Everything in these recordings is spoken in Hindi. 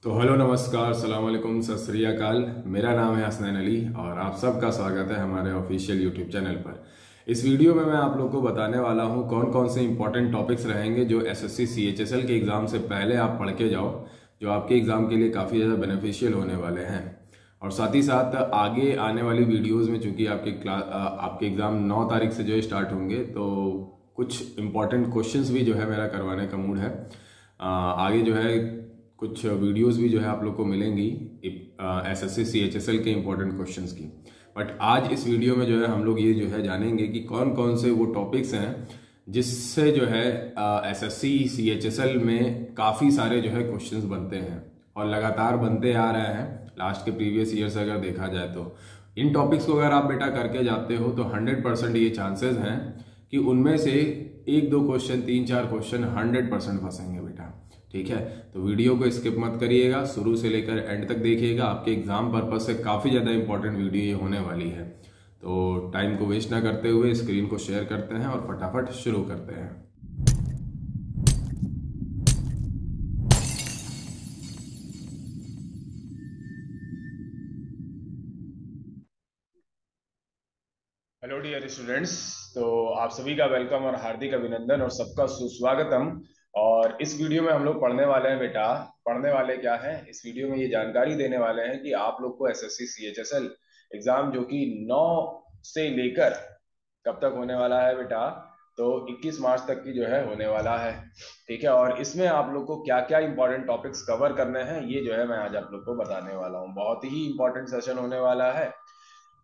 तो हेलो नमस्कार सलाम वालेकुम सत श्री अकाल। मेरा नाम है हसनैन अली और आप सबका स्वागत है हमारे ऑफिशियल यूट्यूब चैनल पर। इस वीडियो में मैं आप लोग को बताने वाला हूं कौन कौन से इंपॉर्टेंट टॉपिक्स रहेंगे जो एसएससी सीएचएसएल के एग्ज़ाम से पहले आप पढ़ के जाओ, जो आपके एग्ज़ाम के लिए काफ़ी ज़्यादा बेनिफिशियल होने वाले हैं। और साथ ही साथ आगे आने वाली वीडियोज़ में चूंकि आपके एग्ज़ाम 9 तारीख से जो है स्टार्ट होंगे, तो कुछ इंपॉर्टेंट क्वेश्चंस भी जो है मेरा करवाने का मूड है। आगे जो है कुछ वीडियोस भी जो है आप लोग को मिलेंगी एसएससी सीएचएसएल के इंपॉर्टेंट क्वेश्चंस की। बट आज इस वीडियो में जो है हम लोग ये जो है जानेंगे कि कौन कौन से वो टॉपिक्स हैं जिससे जो है एसएससी सीएचएसएल में काफ़ी सारे जो है क्वेश्चंस बनते हैं और लगातार बनते आ रहे हैं लास्ट के प्रीवियस ईयर से अगर देखा जाए तो। इन टॉपिक्स को अगर आप बेटा करके जाते हो तो 100% ये चांसेस हैं कि उनमें से एक दो क्वेश्चन, तीन चार क्वेश्चन 100% फंसेंगे बेटा। ठीक है, तो वीडियो को स्किप मत करिएगा, शुरू से लेकर एंड तक देखिएगा। आपके एग्जाम पर्पज से काफ़ी ज़्यादा इंपॉर्टेंट वीडियो ये होने वाली है। तो टाइम को वेस्ट ना करते हुए स्क्रीन को शेयर करते हैं और फटाफट शुरू करते हैं। हेलो डियर स्टूडेंट्स, तो आप सभी का वेलकम और हार्दिक अभिनंदन और सबका सुस्वागतम। और इस वीडियो में हम लोग पढ़ने वाले हैं बेटा, पढ़ने वाले क्या है इस वीडियो में, ये जानकारी देने वाले हैं कि आप लोग को एसएससी सीएचएसएल एग्जाम जो कि 9 से लेकर कब तक होने वाला है बेटा, तो 21 मार्च तक की जो है होने वाला है। ठीक है, और इसमें आप लोग को क्या क्या इंपॉर्टेंट टॉपिक्स कवर करने हैं ये जो है मैं आज आप लोग को बताने वाला हूँ। बहुत ही इंपॉर्टेंट सेशन होने वाला है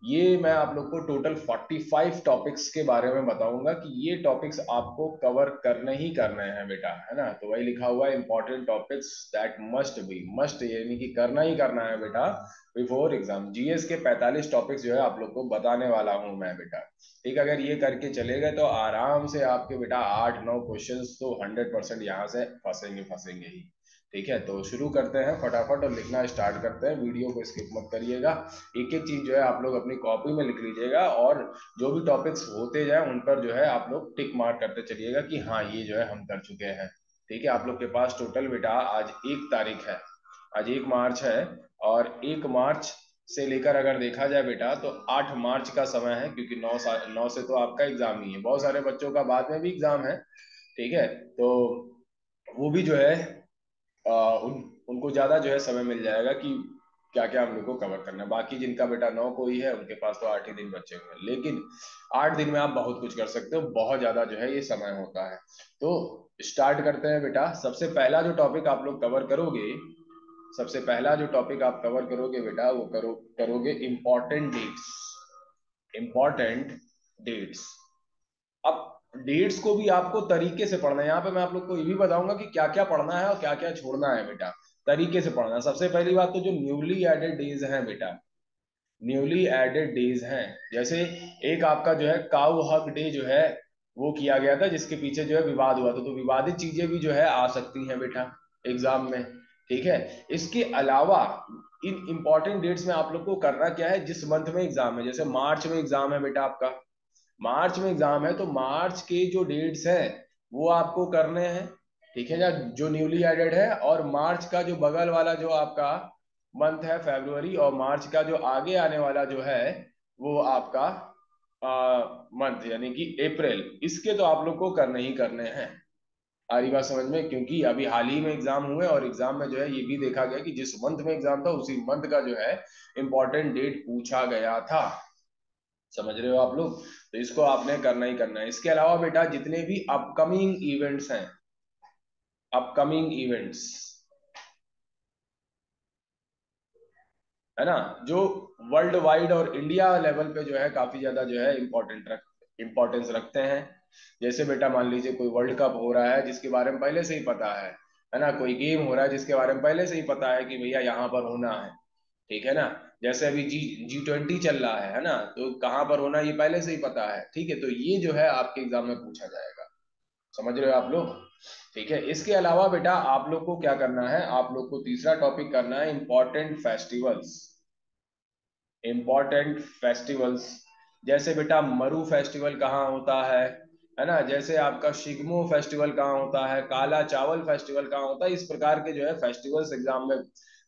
ये। मैं आप लोग को टोटल 45 टॉपिक्स के बारे में बताऊंगा कि ये टॉपिक्स आपको कवर करने ही करने हैं बेटा, है ना। तो वही लिखा हुआ है important topics that must be, must यानी कि करना ही करना है बेटा बिफोर एग्जाम। जीएस के 45 टॉपिक्स जो है आप लोग को बताने वाला हूं मैं बेटा। ठीक, अगर ये करके चले गए तो आराम से आपके बेटा 8-9 क्वेश्चन तो 100% यहाँ से फंसेंगे फंसेंगे ही। ठीक है, तो शुरू करते हैं फटाफट और लिखना स्टार्ट करते हैं। वीडियो को स्किप मत करिएगा, एक एक चीज जो है आप लोग अपनी कॉपी में लिख लीजिएगा और जो भी टॉपिक्स होते जाए उन पर जो है आप लोग टिक मार्क करते चलिएगा कि हाँ ये जो है हम कर चुके हैं। ठीक है, आप लोग के पास टोटल बेटा आज 1 तारीख है, आज 1 मार्च है। और 1 मार्च से लेकर अगर देखा जाए बेटा तो 8 मार्च का समय है, क्योंकि 9 से तो आपका एग्जाम ही है। बहुत सारे बच्चों का बाद में भी एग्जाम है। ठीक है, तो वो भी जो है उनको ज्यादा जो है समय मिल जाएगा कि क्या क्या हम लोग को कवर करना है। बाकी जिनका बेटा 9 को ही है उनके पास तो 8 ही दिन बचे हुए हैं, लेकिन 8 दिन में आप बहुत कुछ कर सकते हो, बहुत ज्यादा जो है ये समय होता है। तो स्टार्ट करते हैं बेटा। सबसे पहला जो टॉपिक आप लोग कवर करोगे, सबसे पहला जो टॉपिक आप कवर करोगे बेटा वो करोगे इंपॉर्टेंट डेट्स। Important dates. अब डेट्स को भी आपको तरीके से पढ़ना है। यहाँ पे मैं आप लोग को ये भी बताऊंगा कि क्या क्या पढ़ना है और क्या क्या छोड़ना है बेटा। तरीके से पढ़ना है। सबसे पहली बात तो जो न्यूली एडेड डेज हैं बेटा, न्यूली एडेड डेज हैं, जैसे एक आपका जो है काउ हक डे जो है वो किया गया था, जिसके पीछे जो है विवाद हुआ था। तो विवादित चीजें भी जो है आ सकती हैं बेटा एग्जाम में। ठीक है, इसके अलावा इन इंपॉर्टेंट डेट्स में आप लोग को करना क्या है, जिस मंथ में एग्जाम है, जैसे मार्च में एग्जाम है बेटा आपका, मार्च में एग्जाम है तो मार्च के जो डेट्स हैं वो आपको करने हैं। ठीक है ना, जो न्यूली एडेड है। और मार्च का जो बगल वाला जो आपका मंथ है फरवरी, और मार्च का जो आगे आने वाला जो है वो आपका मंथ यानी कि अप्रैल, इसके तो आप लोग को करने ही करने हैं। आ रही बात समझ में, क्योंकि अभी हाल ही में एग्जाम हुए और एग्जाम में जो है ये भी देखा गया कि जिस मंथ में एग्जाम था उसी मंथ का जो है इंपॉर्टेंट डेट पूछा गया था। समझ रहे हो आप लोग, तो इसको आपने करना ही करना है। इसके अलावा बेटा जितने भी अपकमिंग इवेंट्स हैं, अपकमिंग इवेंट्स, है ना, जो वर्ल्ड वाइड और इंडिया लेवल पे जो है काफी ज्यादा जो है इंपॉर्टेंस रखते हैं। जैसे बेटा मान लीजिए कोई वर्ल्ड कप हो रहा है जिसके बारे में पहले से ही पता है ना, कोई गेम हो रहा है जिसके बारे में पहले से ही पता है कि भैया यहाँ पर होना है। ठीक है ना, जैसे अभी G20 चल रहा है ना, तो कहाँ पर होना ये पहले से ही पता है। ठीक है, तो ये जो है आपके एग्जाम में पूछा जाएगा। समझ रहे हो आप लोग। ठीक है, इसके अलावा बेटा आप लोग को क्या करना है, आप लोग को तीसरा टॉपिक करना है इंपॉर्टेंट फेस्टिवल्स। इंपॉर्टेंट फेस्टिवल्स, जैसे बेटा मरु फेस्टिवल कहाँ होता है ना, जैसे आपका शिगमो फेस्टिवल कहाँ होता है, काला चावल फेस्टिवल कहाँ होता है। इस प्रकार के जो है फेस्टिवल्स एग्जाम में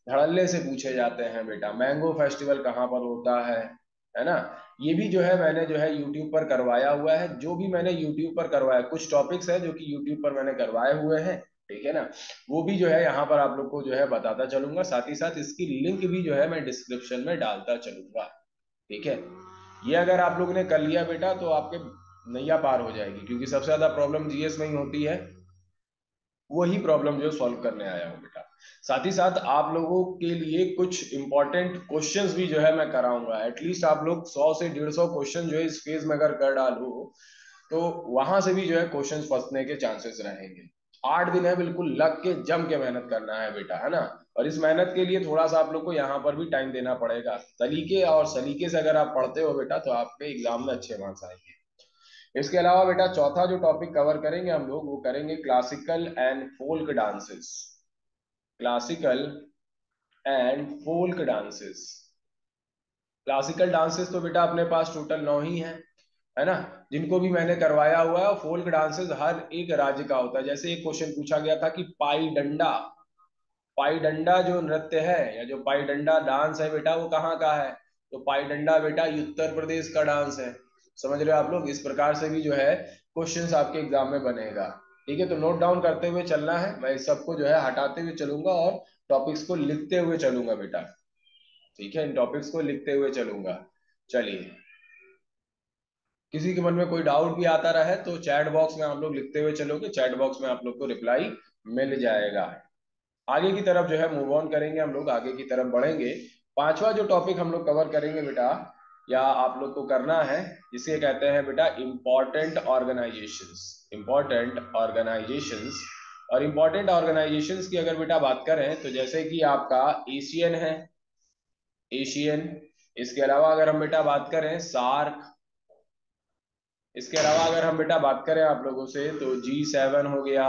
धड़ल्ले से पूछे जाते हैं बेटा। मैंगो फेस्टिवल कहाँ पर होता है ना। ये भी जो है मैंने जो है यूट्यूब पर करवाया हुआ है। जो भी मैंने यूट्यूब पर करवाया, कुछ टॉपिक्स है जो कि यूट्यूब पर मैंने करवाए हुए हैं, ठीक है ना, वो भी जो है यहाँ पर आप लोग को जो है बताता चलूंगा। साथ ही साथ इसकी लिंक भी जो है मैं डिस्क्रिप्शन में डालता चलूंगा, ठीक है। ये अगर आप लोग ने कर लिया बेटा तो आपके नैया पार हो जाएगी, क्योंकि सबसे ज्यादा प्रॉब्लम जीएस में ही होती है। वही प्रॉब्लम जो सॉल्व करने आया हूँ बेटा। साथ ही साथ आप लोगों के लिए कुछ इंपॉर्टेंट क्वेश्चंस भी जो है मैं कराऊंगा। एटलीस्ट आप लोग 100 से 150 क्वेश्चन जो है इस फेज में अगर कर डालो तो वहां से भी जो है क्वेश्चंस फंसने के चांसेस रहेंगे। 8 दिन है, बिल्कुल लग के जम के मेहनत करना है बेटा, है ना। और इस मेहनत के लिए थोड़ा सा आप लोग को यहाँ पर भी टाइम देना पड़ेगा। तरीके और सलीके से अगर आप पढ़ते हो बेटा तो आपके एग्जाम में अच्छे मार्क्स आएंगे। इसके अलावा बेटा चौथा जो टॉपिक कवर करेंगे हम लोग, वो करेंगे classical and folk dances. Classical and folk dances. Classical dances तो बेटा अपने पास टोटल 9 ही है ना, जिनको भी मैंने करवाया हुआ है। और फोल्क डांसेस हर एक राज्य का होता है। जैसे एक क्वेश्चन पूछा गया था कि पाई डंडा, पाई डंडा जो नृत्य है या जो पाई डंडा डांस है बेटा, वो कहाँ का है। तो पाई डंडा बेटा उत्तर प्रदेश का डांस है। समझ रहे हो आप लोग। इस प्रकार से भी जो है क्वेश्चंस आपके एग्जाम में बनेगा, ठीक है। तो नोट डाउन करते हुए चलना है, मैं इस सबको जो है हटाते हुए चलूंगा और टॉपिक्स को लिखते हुए चलूंगा बेटा, ठीक है। इन टॉपिक्स को लिखते हुए चलूंगा। चलिए, किसी के मन में कोई डाउट भी आता रहे तो चैट बॉक्स में आप लोग लिखते हुए चलोगे, चैट बॉक्स में आप लोग को रिप्लाई मिल जाएगा। आगे की तरफ जो है मूव ऑन करेंगे हम लोग, आगे की तरफ बढ़ेंगे। पांचवा जो टॉपिक हम लोग कवर करेंगे बेटा, या आप लोग को करना है, जिसे कहते हैं बेटा इंपॉर्टेंट ऑर्गेनाइजेशंस। Important organisations. और इंपॉर्टेंट ऑर्गेनाइजेशंस की अगर बेटा बात करें तो जैसे कि आपका एशियन है, एशियन। इसके अलावा अगर हम बेटा बात करें सार्क। इसके अलावा अगर हम बेटा बात करें आप लोगों से तो G7 हो गया,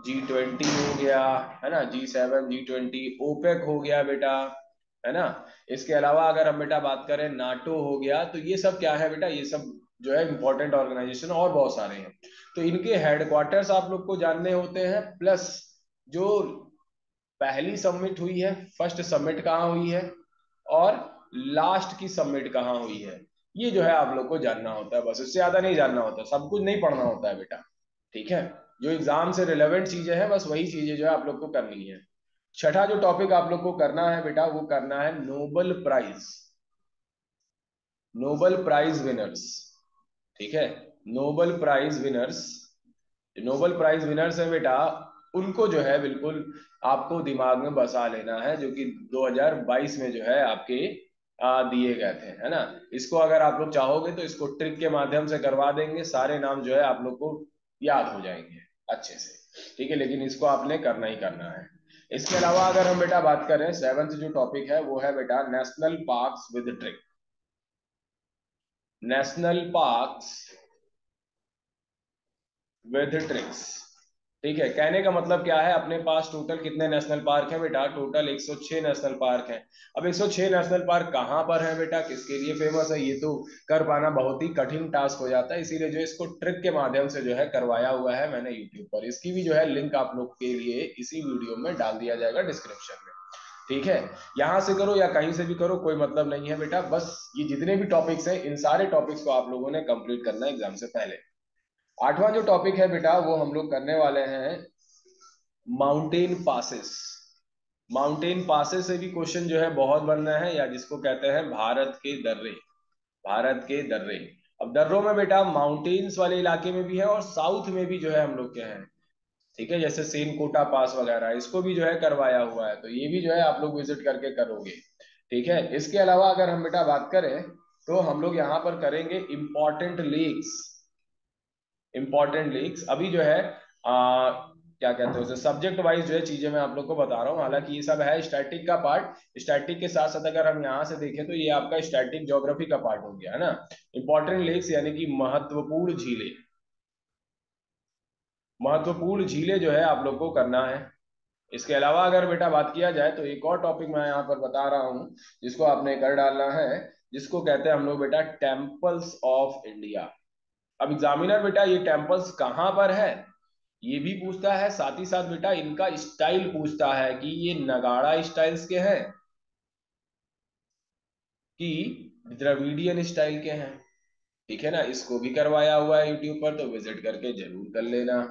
G20 हो गया, है ना, G7 G20। ओपेक हो गया बेटा, है ना। इसके अलावा अगर हम बेटा बात करें नाटो हो गया। तो ये सब क्या है बेटा, ये सब जो है इंपॉर्टेंट ऑर्गेनाइजेशन और बहुत सारे हैं। तो इनके हेडक्वार्टर्स आप लोग को जानने होते हैं, प्लस जो पहली सबमिट हुई है, फर्स्ट सबमिट कहाँ हुई है, और लास्ट की सबमिट कहाँ हुई है, ये जो है आप लोग को जानना होता है। बस इससे ज्यादा नहीं जानना होता, सब कुछ नहीं पढ़ना होता है बेटा, ठीक है। जो एग्जाम से रिलेवेंट चीजें हैं बस वही चीजें जो है आप लोग को करनी है। छठा जो टॉपिक आप लोग को करना है बेटा, वो करना है Nobel Prize. Nobel Prize winners, ठीक है। Nobel Prize winners. Nobel Prize winners है बेटा, उनको जो है बिल्कुल आपको दिमाग में बसा लेना है, जो कि 2022 में जो है आपके दिए गए थे, है ना। इसको अगर आप लोग चाहोगे तो इसको ट्रिक के माध्यम से करवा देंगे, सारे नाम जो है आप लोग को याद हो जाएंगे अच्छे से, ठीक है। लेकिन इसको आपने करना ही करना है। इसके अलावा अगर हम बेटा बात करें, सेवंथ जो टॉपिक है वो है बेटा national parks with trick. National parks with tricks, ठीक है। कहने का मतलब क्या है, अपने पास टोटल कितने नेशनल पार्क हैं बेटा, टोटल 106 नेशनल पार्क हैं। अब 106 नेशनल पार्क कहाँ पर है बेटा, किसके लिए फेमस है, ये तो कर पाना बहुत ही कठिन टास्क हो जाता है। इसीलिए जो इसको ट्रिक के माध्यम से जो है करवाया हुआ है मैंने यूट्यूब पर। इसकी भी जो है लिंक आप लोग के लिए इसी वीडियो में डाल दिया जाएगा डिस्क्रिप्शन में, ठीक है। यहां से करो या कहीं से भी करो, कोई मतलब नहीं है बेटा। बस ये जितने भी टॉपिक्स हैं इन सारे टॉपिक्स को आप लोगों ने कंप्लीट करना है एग्जाम से पहले। आठवां जो टॉपिक है बेटा वो हम लोग करने वाले हैं माउंटेन पासेस। माउंटेन पासेस से भी क्वेश्चन जो है बहुत बन रहे हैं, या जिसको कहते हैं भारत के दर्रे। भारत के दर्रे। अब दर्रों में बेटा माउंटेन्स वाले इलाके में भी है और साउथ में भी जो है हम लोग के हैं, ठीक है। जैसे सेनकोटा पास वगैरह, इसको भी जो है करवाया हुआ है, तो ये भी जो है आप लोग विजिट करके करोगे, ठीक है। इसके अलावा अगर हम बेटा बात करें तो हम लोग यहाँ पर करेंगे इंपॉर्टेंट लेक्स। इंपॉर्टेंट लीग्स अभी जो है क्या कहते हैं उसे, सब्जेक्ट वाइज जो है चीजें मैं आप लोग को बता रहा हूँ। हालांकि ये सब है स्टैटिक का पार्ट। स्टैटिक के साथ साथ अगर हम यहाँ से देखें तो ये आपका स्टैटिक ज्योग्राफी का पार्ट हो गया, है ना। इंपॉर्टेंट लेक्स यानी कि महत्वपूर्ण झीलें। महत्वपूर्ण झीलें जो है आप लोग को करना है। इसके अलावा अगर बेटा बात किया जाए तो एक और टॉपिक मैं यहाँ पर बता रहा हूँ, जिसको आपने कर डालना है, जिसको कहते हैं हम लोग बेटा टेम्पल्स ऑफ इंडिया। अब एग्जामिनर बेटा ये टेम्पल्स कहाँ पर है ये भी पूछता है, साथ ही साथ बेटा इनका स्टाइल पूछता है कि ये नगाड़ा स्टाइल्स के हैं कि द्रविडियन स्टाइल के हैं। ठीक है ना, इसको भी करवाया हुआ है यूट्यूब पर, तो विजिट करके जरूर कर लेना।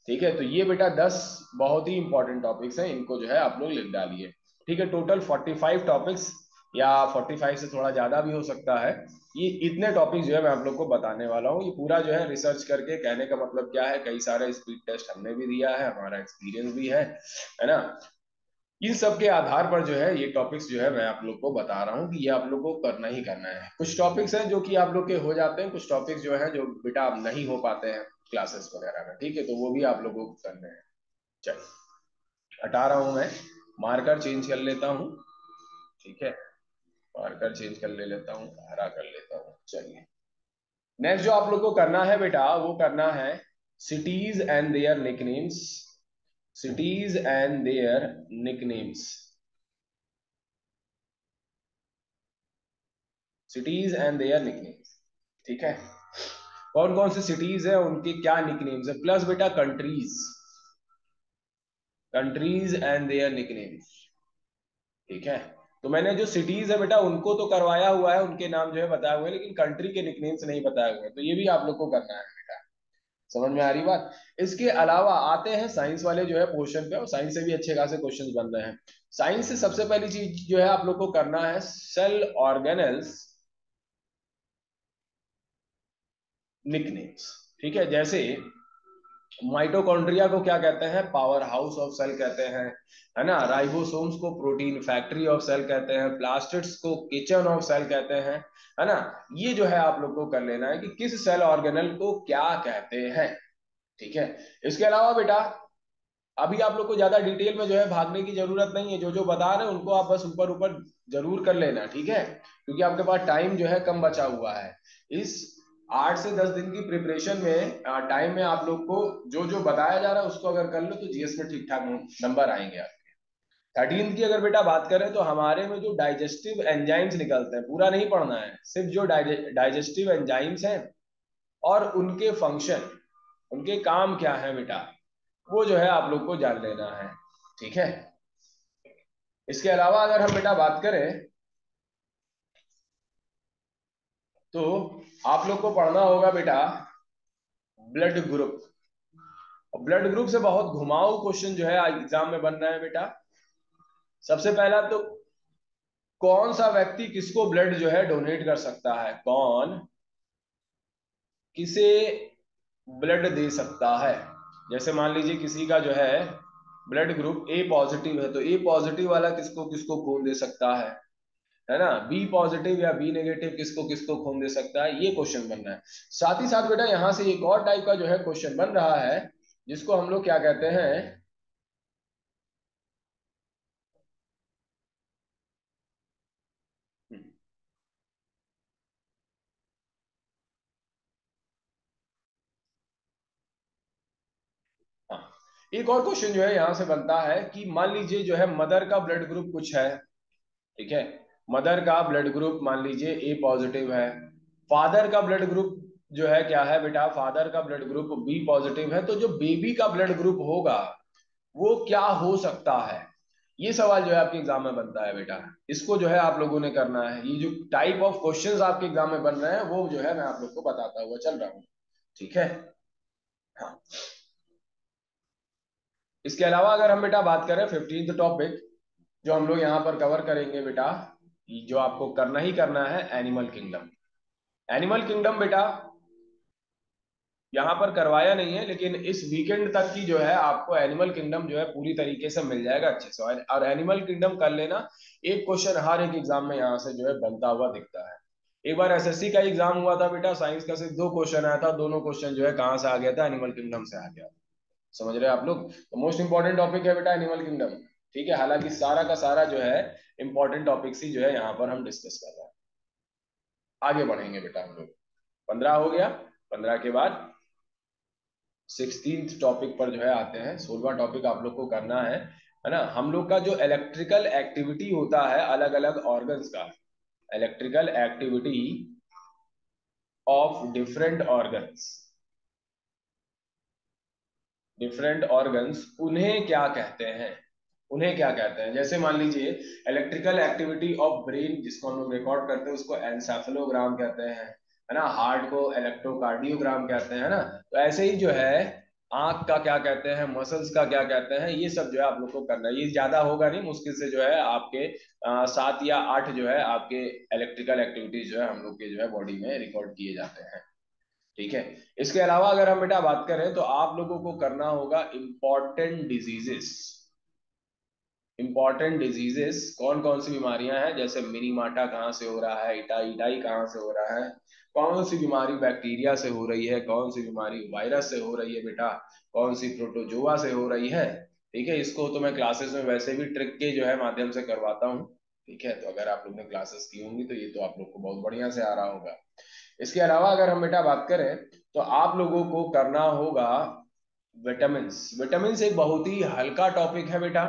ठीक है, तो ये बेटा 10 बहुत ही इंपॉर्टेंट टॉपिक्स हैं, इनको जो है आप लोग लिख डालिए। ठीक है, टोटल 45 टॉपिक्स या 45 से थोड़ा ज्यादा भी हो सकता है। ये इतने टॉपिक जो है मैं आप लोग को बताने वाला हूँ, ये पूरा जो है रिसर्च करके, कहने का मतलब क्या है, कई सारे स्पीड टेस्ट हमने भी दिया है, हमारा एक्सपीरियंस भी है ना। इन सब के आधार पर जो है ये टॉपिक्स जो है मैं आप लोग को बता रहा हूँ कि ये आप लोग को करना ही करना है। कुछ टॉपिक्स हैं जो कि आप लोग के हो जाते हैं, कुछ टॉपिक्स जो है जो बेटा आप नहीं हो पाते हैं क्लासेस वगैरह में। ठीक है, तो वो भी आप लोगों को करने हैं। चलिए, हटा रहा हूं मैं, मार्कर चेंज कर लेता हूँ। ठीक है, मार्कर चेंज कर लेता हूँ, हरा कर लेता हूँ। चलिए, नेक्स्ट जो आप लोग को करना है बेटा, वो करना है cities and their nicknames. Cities and their nicknames. Cities and their nicknames. ठीक है, कौन कौन सी सिटीज है, उनके क्या निकनेम्स है, प्लस बेटा countries, countries and their nicknames. ठीक है, तो मैंने जो सिटीज है बेटा उनको तो करवाया हुआ है, उनके नाम जो है बताए हुए हैं, लेकिन कंट्री के निकनेम्स नहीं बताए हुए हैं, तो ये भी आप लोग को करना है बेटा। समझ में आ रही बात। इसके अलावा आते हैं साइंस वाले जो है पोर्शन पे, और साइंस से भी अच्छे खासे क्वेश्चन बन रहे हैं। साइंस से सबसे पहली चीज जो है आप लोग को करना है सेल ऑर्गेनल्स निकनेम्स। ठीक है, जैसे माइटोकॉन्ड्रिया को क्या कहते हैं, पावर हाउस ऑफ सेल कहते हैं, है ना। राइबोसोम्स को प्रोटीन फैक्ट्री ऑफ सेल कहते हैं, प्लास्टिड्स को किचन ऑफ सेल कहते हैं, है ना। ये जो है आप लोग को कर लेना है कि किस सेल ऑर्गेनल को क्या कहते हैं। ठीक है, इसके अलावा बेटा अभी आप लोग को ज्यादा डिटेल में जो है भागने की जरूरत नहीं है, जो जो बता रहे हैं उनको आप बस ऊपर ऊपर जरूर कर लेना। ठीक है, क्योंकि आपके पास टाइम जो है कम बचा हुआ है। इस 8 से 10 दिन की प्रिपरेशन में टाइम में आप लोग को जो जो बताया जा रहा है उसको अगर कर लो तो जीएस में ठीक ठाक नंबर आएंगे आपके। 13 की अगर बेटा बात करें तो हमारे में जो डाइजेस्टिव एंजाइम्स निकलते हैं, पूरा नहीं पढ़ना है, सिर्फ जो डाइजेस्टिव एंजाइम्स हैं और उनके फंक्शन, उनके काम क्या है बेटा, वो जो है आप लोग को जान लेना है। ठीक है, इसके अलावा अगर हम बेटा बात करें तो आप लोग को पढ़ना होगा बेटा ब्लड ग्रुप। ब्लड ग्रुप से बहुत घुमाऊ क्वेश्चन जो है एग्जाम में बन रहा है बेटा। सबसे पहला तो कौन सा व्यक्ति किसको ब्लड जो है डोनेट कर सकता है, कौन किसे ब्लड दे सकता है। जैसे मान लीजिए किसी का जो है ब्लड ग्रुप ए पॉजिटिव है, तो ए पॉजिटिव वाला किसको किसको खून दे सकता है ना। बी पॉजिटिव या बी नेगेटिव किसको किसको खून दे सकता है, ये क्वेश्चन बन रहा है। साथ ही साथ बेटा यहां से एक और टाइप का जो है क्वेश्चन बन रहा है, जिसको हम लोग क्या कहते हैं, हाँ, एक और क्वेश्चन जो है यहां से बनता है कि मान लीजिए जो है मदर का ब्लड ग्रुप कुछ है। ठीक है, मदर का ब्लड ग्रुप मान लीजिए ए पॉजिटिव है, फादर का ब्लड ग्रुप जो है क्या है बेटा, फादर का ब्लड ग्रुप बी पॉजिटिव है, तो जो बेबी का ब्लड ग्रुप होगा वो क्या हो सकता है। ये सवाल जो है आपके एग्जाम में बनता है बेटा, इसको जो है आप लोगों ने करना है। ये जो टाइप ऑफ क्वेश्चंस आपके एग्जाम में बन रहे हैं वो जो है मैं आप लोग को बताता हुआ चल रहा हूँ। ठीक है, हाँ। इसके अलावा अगर हम बेटा बात करें 15th टॉपिक जो हम लोग यहाँ पर कवर करेंगे बेटा, जो आपको करना ही करना है, एनिमल किंगडम। एनिमल किंगडम बेटा यहाँ पर करवाया नहीं है, लेकिन इस वीकेंड तक की जो है आपको एनिमल किंगडम जो है पूरी तरीके से मिल जाएगा अच्छे से। और एनिमल किंगडम कर लेना, एक क्वेश्चन हर एक एग्जाम में यहाँ से जो है बनता हुआ दिखता है। एक बार एसएससी का एग्जाम हुआ था बेटा, साइंस का सिर्फ 2 क्वेश्चन आया था, दोनों क्वेश्चन जो है कहाँ से आ गया था, एनिमल किंगडम से आ गया। समझ रहे हैं आप लोग, तो मोस्ट इंपॉर्टेंट टॉपिक है बेटा एनिमल किंगडम। ठीक है, हालांकि सारा का सारा जो है इंपॉर्टेंट टॉपिक्स ही जो है यहाँ पर हम डिस्कस कर रहे हैं। आगे बढ़ेंगे बेटा हम लोग, 15 हो गया, 15 के बाद 16th टॉपिक पर जो है आते हैं। 16वां टॉपिक आप लोग को करना है ना। हम लोग का जो इलेक्ट्रिकल एक्टिविटी होता है अलग अलग ऑर्गन्स का, electrical activity of different organs. Different organs, उन्हें क्या कहते हैं, उन्हें क्या कहते हैं। जैसे मान लीजिए इलेक्ट्रिकल एक्टिविटी ऑफ ब्रेन जिसको हम लोग रिकॉर्ड करते हैं उसको एनसेफेलोग्राम कहते हैं, है ना। हार्ट को इलेक्ट्रोकार्डियोग्राम कहते हैं, है ना। तो ऐसे ही जो है आंख का क्या कहते हैं, मसल्स का क्या कहते हैं, ये सब जो है आप लोग को करना है। ये ज्यादा होगा नहीं, मुश्किल से जो है आपके 7 या 8 जो है आपके इलेक्ट्रिकल एक्टिविटीज जो है हम लोग के जो है बॉडी में रिकॉर्ड किए जाते हैं। ठीक है। इसके अलावा अगर हम बेटा बात करें तो आप लोगों को करना होगा इंपॉर्टेंट डिजीजेस। इंपॉर्टेंट डिजीजेस कौन कौन सी बीमारियां हैं, जैसे मिनीमाटा कहाँ से हो रहा है, इटाई इटाई कहाँ से हो रहा है, कौन सी बीमारी बैक्टीरिया से हो रही है, कौन सी बीमारी वायरस से हो रही है बेटा, कौन सी प्रोटोजोआ से हो रही है। ठीक है, इसको तो मैं क्लासेस में वैसे भी ट्रिक के जो है माध्यम से करवाता हूँ। ठीक है, तो अगर आप लोग ने क्लासेस की होंगी तो ये तो आप लोग को बहुत बढ़िया से आ रहा होगा। इसके अलावा अगर हम बेटा बात करें तो आप लोगों को करना होगा विटामिन्स। विटामिन्स एक बहुत ही हल्का टॉपिक है बेटा,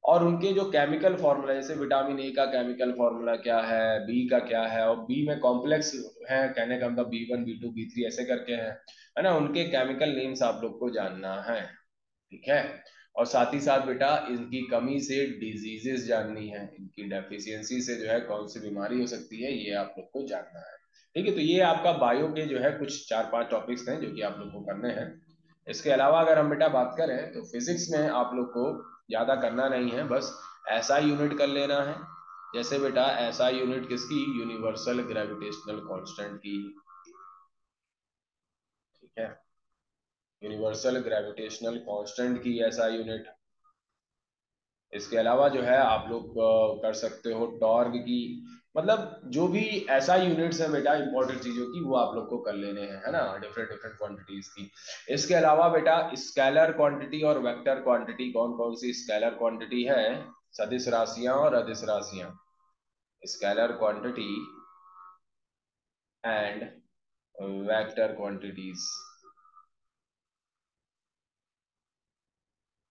और उनके जो केमिकल फॉर्मूला, जैसे विटामिन ए का केमिकल फॉर्मूला क्या है, बी का क्या है, और बी में कॉम्प्लेक्स है, कहने का मतलब B1 B2 B3 ऐसे करके हैं, है ना। उनके केमिकल नेम्स आप लोग को जानना है। ठीक है, और साथ ही साथ बेटा इनकी कमी से डिजीजेस जाननी है, इनकी डेफिशिएंसी से जो है कौन सी बीमारी हो सकती है ये आप लोग को जानना है। ठीक है, तो ये आपका बायो के जो है कुछ 4-5 टॉपिक्स हैं जो कि आप लोग को करने हैं। इसके अलावा अगर हम बेटा बात करें तो फिजिक्स में आप लोग को ज्यादा करना नहीं है, बस ऐसा यूनिट कर लेना है। जैसे बेटा ऐसा यूनिट किसकी, यूनिवर्सल ग्रेविटेशनल कांस्टेंट की। ठीक है, यूनिवर्सल ग्रेविटेशनल कांस्टेंट की ऐसा यूनिट। इसके अलावा जो है आप लोग कर सकते हो टॉर्ग की, मतलब जो भी ऐसा यूनिट्स है बेटा इंपॉर्टेंट चीजों की वो आप लोग को कर लेने हैं, है ना, डिफरेंट डिफरेंट क्वांटिटीज की। इसके अलावा बेटा स्केलर क्वांटिटी और वेक्टर क्वांटिटी, कौन कौन सी स्केलर क्वांटिटी है, सदिश राशियां और अदिश राशियां। Scalar quantity and vector quantities,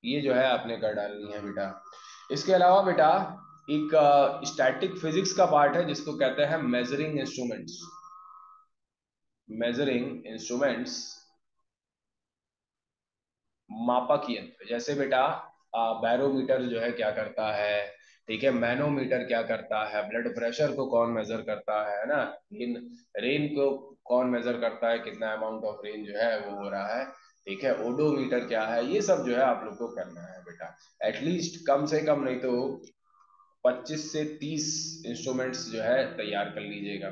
ये जो है आपने कर डालनी है बेटा। इसके अलावा बेटा एक स्टैटिक फिजिक्स का पार्ट है जिसको कहते हैं मेजरिंग इंस्ट्रूमेंट्स। मेजरिंग इंस्ट्रूमेंट्स, मापक यंत्र, जैसे बेटा बैरोमीटर जो है क्या करता है, ठीक है, मैनोमीटर क्या करता है, ब्लड प्रेशर को कौन मेजर करता है ना, रेन, रेन को कौन मेजर करता है, कितना अमाउंट ऑफ रेन जो है वो हो रहा है। ठीक है, ओडोमीटर क्या है, ये सब जो है आप लोग को करना है बेटा। एटलीस्ट कम से कम नहीं तो 25 से 30 इंस्ट्रूमेंट्स जो है तैयार कर लीजिएगा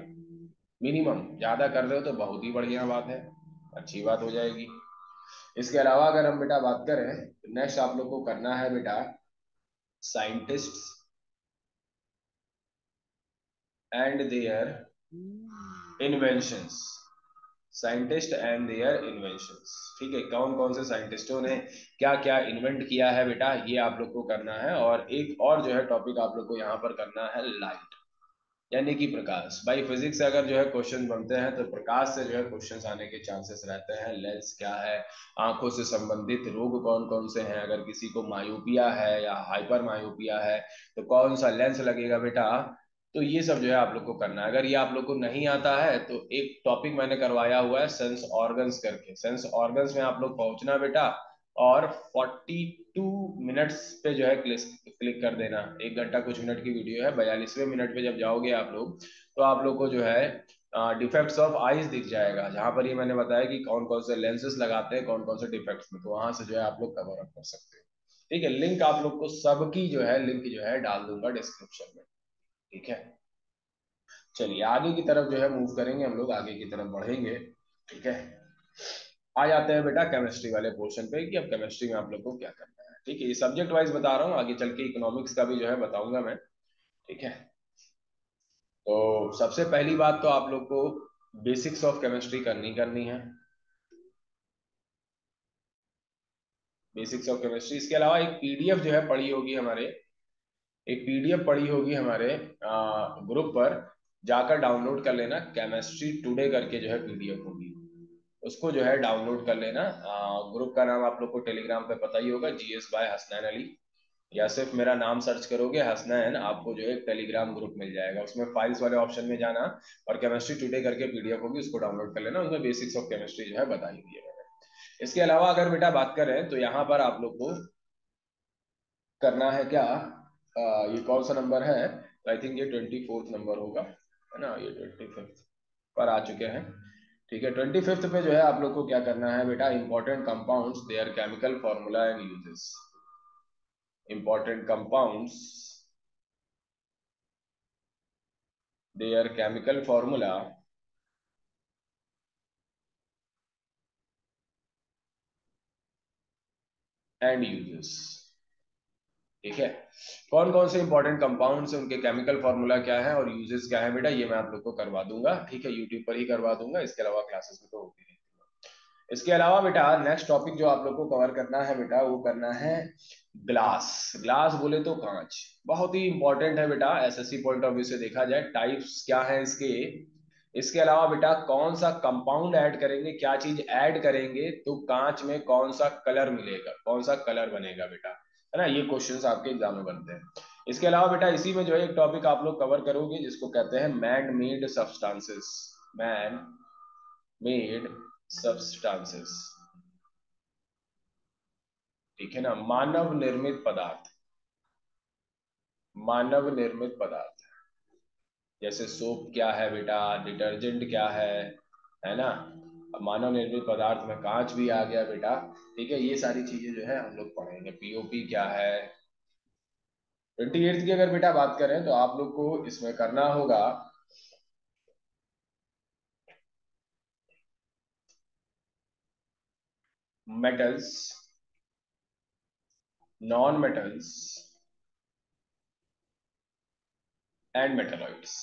मिनिमम। ज्यादा कर रहे हो तो बहुत ही बढ़िया बात है, अच्छी बात हो जाएगी। इसके अलावा अगर हम बेटा बात करें तो नेक्स्ट आप लोग को करना है बेटा scientists and their inventions. Scientist and their inventions, ठीक है, कौन कौन से साइंटिस्टों ने क्या क्या इन्वेंट किया है बेटा, ये आप लोग को करना है। और एक और जो है टॉपिक आप लोग को यहाँ पर करना है लाइट, यानी कि प्रकाश। भाई फिजिक्स से अगर जो है क्वेश्चन बनते हैं तो प्रकाश से जो है क्वेश्चंस आने के चांसेस रहते हैं। लेंस क्या है, आंखों से संबंधित रोग कौन कौन से हैं, अगर किसी को मायोपिया है या हाइपर मायोपिया है तो कौन सा लेंस लगेगा बेटा। तो ये सब जो है आप लोग को करना है। अगर ये आप लोग को नहीं आता है तो एक टॉपिक मैंने करवाया हुआ है सेंस ऑर्गन्स करके, सेंस ऑर्गन्स में आप लोग पहुंचना बेटा, और 42 मिनट्स पे जो है क्लिक कर देना। 1 घंटा कुछ मिनट की वीडियो है, 42वें मिनट पे जब जाओगे आप लोग तो आप लोग को जो है डिफेक्ट्स ऑफ आईज दिख जाएगा, जहां पर ये मैंने बताया कि कौन कौन से लेंसेज लगाते हैं कौन कौन से डिफेक्ट्स में, तो वहां से जो है आप लोग कवर अप कर सकते हो। ठीक है, लिंक आप लोग को सबकी जो है लिंक जो है डाल दूंगा डिस्क्रिप्शन में। ठीक है, चलिए आगे की तरफ जो है मूव करेंगे, हम लोग आगे की तरफ बढ़ेंगे। ठीक है, आ जाते हैं बेटा केमिस्ट्री वाले पोर्शन पे कि अब केमिस्ट्री में आप लोग को क्या करना है। ठीक है, ये सब्जेक्ट वाइज बता रहा हूँ, आगे चल के इकोनॉमिक्स का भी जो है बताऊंगा मैं। ठीक है, तो सबसे पहली बात तो आप लोग को बेसिक्स ऑफ केमिस्ट्री करनी करनी है, बेसिक्स ऑफ केमिस्ट्री। इसके अलावा एक पीडीएफ जो है पड़ी होगी हमारे, एक पीडीएफ पड़ी होगी हमारे ग्रुप पर, जाकर डाउनलोड कर लेना, केमिस्ट्री टुडे करके जो है पीडीएफ होगी, उसको जो है डाउनलोड कर लेना। ग्रुप का नाम आप लोग को टेलीग्राम पे पता ही होगा, GS बाय हसनैन अली, या सिर्फ मेरा नाम सर्च करोगे हसनैन, आपको जो है एक टेलीग्राम ग्रुप मिल जाएगा, उसमें फाइल्स वाले ऑप्शन में जाना और केमिस्ट्री टुडे करके पीडीएफ होगी, उसको डाउनलोड कर लेना, उसमें बेसिक्स ऑफ केमिस्ट्री जो है बताई हुई है मैंने। इसके अलावा अगर बेटा बात करें तो यहाँ पर आप लोग को करना है क्या, ये कौन सा नंबर है, आई थिंक ये 24th नंबर होगा, है ना, ये 25th पर आ चुके हैं। ठीक है, 25th पे जो है आप लोग को क्या करना है बेटा, important compounds there chemical formula and uses. Important compounds there chemical formula and uses. ठीक है, कौन कौन से इंपॉर्टेंट कंपाउंड्स हैं, उनके केमिकल फॉर्मूला क्या है और यूजेस क्या है बेटा, ये मैं आप लोग को करवा दूंगा। ठीक है, यूट्यूब पर ही करवा दूंगा, इसके अलावा क्लासेस में तो होती नहीं। इसके अलावा बेटा नेक्स्ट टॉपिक जो आप लोग को कवर करना है बेटा, वो करना है ग्लास। ग्लास बोले तो कांच, बहुत ही इंपॉर्टेंट है बेटा, एसएससी पॉइंट ऑफ व्यू से देखा जाए, टाइप्स क्या है इसके। इसके अलावा बेटा कौन सा कंपाउंड ऐड करेंगे, क्या चीज ऐड करेंगे तो कांच में कौन सा कलर मिलेगा, कौन सा कलर बनेगा बेटा, है ना, ये क्वेश्चंस आपके एग्जाम में बनते हैं। इसके अलावा बेटा इसी में जो है एक टॉपिक आप लोग कवर करोगे जिसको कहते हैं man made substances. Man made substances, ठीक है ना, मानव निर्मित पदार्थ। मानव निर्मित पदार्थ जैसे सोप क्या है बेटा, डिटर्जेंट क्या है ना। अब मानव निर्मित पदार्थ में कांच भी आ गया बेटा। ठीक है, ये सारी चीजें जो है हम लोग पढ़ेंगे। पीओपी क्या है। 28th की अगर बेटा बात करें तो आप लोग को इसमें करना होगा metals, non metals and metalloids.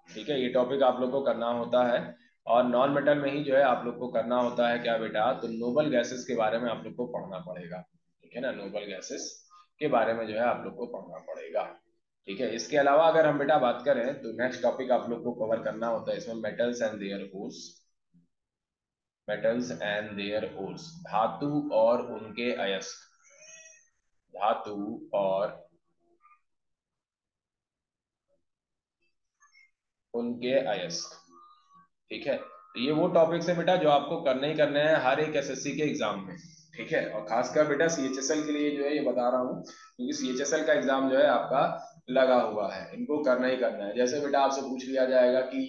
ठीक है, ये टॉपिक आप लोग को करना होता है। और नॉन मेटल में ही जो है आप लोग को करना होता है क्या बेटा, तो नोबल गैसेस के बारे में आप लोग को पढ़ना पड़ेगा। ठीक है ना, नोबल गैसेस के बारे में जो है आप लोग को पढ़ना पड़ेगा। ठीक है, इसके अलावा अगर हम बेटा बात करें तो नेक्स्ट टॉपिक आप लोग को कवर करना होता है इसमें metals and their ores. Metals and their ores, धातु और उनके अयस्क। धातु और उनके अयस्क। ठीक है, तो ये वो टॉपिक्स है बेटा जो आपको करने ही करने हैं हर एक एसएससी के एग्जाम में। ठीक है, और खासकर बेटा सीएचएसएल के लिए जो है ये बता रहा हूँ, क्योंकि सीएचएसएल का एग्जाम जो है आपका लगा हुआ है, इनको करना ही करना है। जैसे बेटा आपसे पूछ लिया जाएगा कि